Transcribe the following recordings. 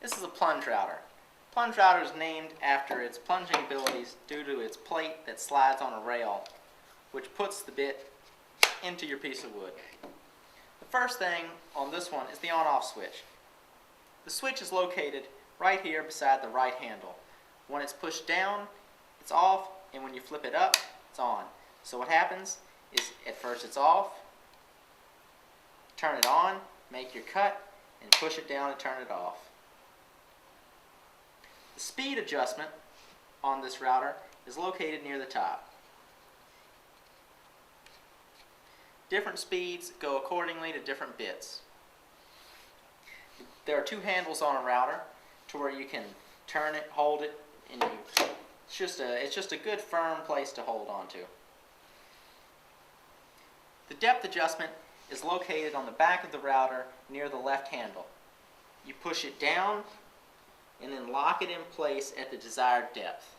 This is a plunge router. Plunge router is named after its plunging abilities due to its plate that slides on a rail, which puts the bit into your piece of wood. The first thing on this one is the on-off switch. The switch is located right here beside the right handle. When it's pushed down, it's off, and when you flip it up, it's on. So what happens is at first it's off, turn it on, make your cut, and push it down and turn it off. The speed adjustment on this router is located near the top. Different speeds go accordingly to different bits. There are two handles on a router to where you can turn it, hold it, and it's just a good firm place to hold on to. The depth adjustment is located on the back of the router near the left handle. You push it down and then lock it in place at the desired depth.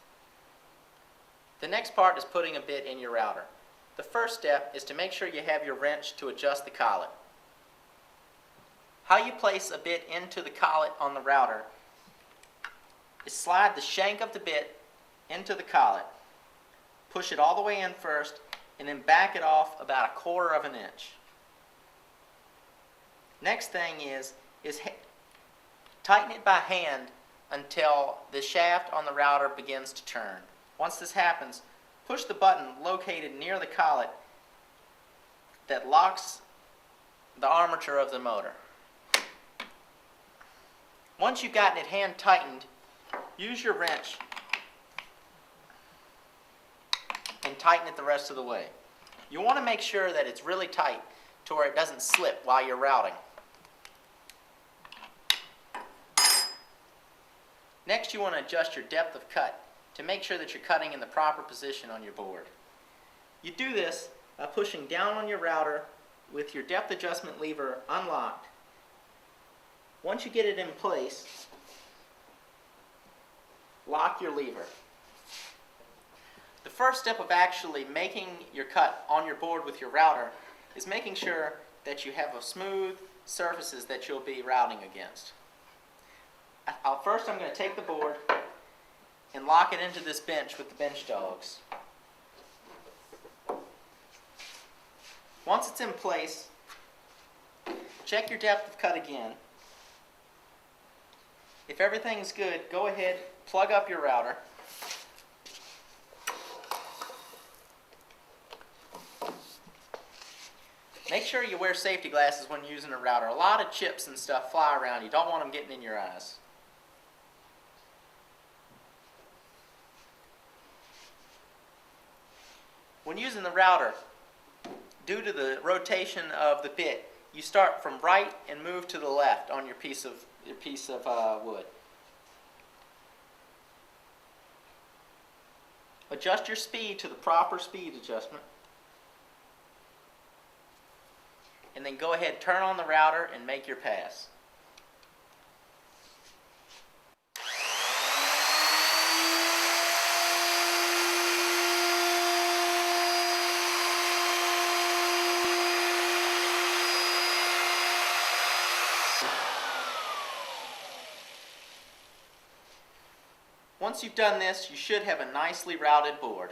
The next part is putting a bit in your router. The first step is to make sure you have your wrench to adjust the collet. How you place a bit into the collet on the router is slide the shank of the bit into the collet, push it all the way in first, and then back it off about 1/4 of an inch. Next thing is tighten it by hand until the shaft on the router begins to turn. Once this happens, push the button located near the collet that locks the armature of the motor. Once you've gotten it hand tightened, use your wrench and tighten it the rest of the way. You want to make sure that it's really tight to where it doesn't slip while you're routing. Next, you want to adjust your depth of cut to make sure that you're cutting in the proper position on your board. You do this by pushing down on your router with your depth adjustment lever unlocked. Once you get it in place, lock your lever. The first step of actually making your cut on your board with your router is making sure that you have a smooth surfaces that you'll be routing against. First, I'm going to take the board and lock it into this bench with the bench dogs. Once it's in place, check your depth of cut again. If everything's good, go ahead, plug up your router. Make sure you wear safety glasses when using a router. A lot of chips and stuff fly around. You don't want them getting in your eyes. When using the router, due to the rotation of the bit, you start from right and move to the left on your piece of wood. Adjust your speed to the proper speed adjustment. And then go ahead, turn on the router and make your pass. Once you've done this, you should have a nicely routed board.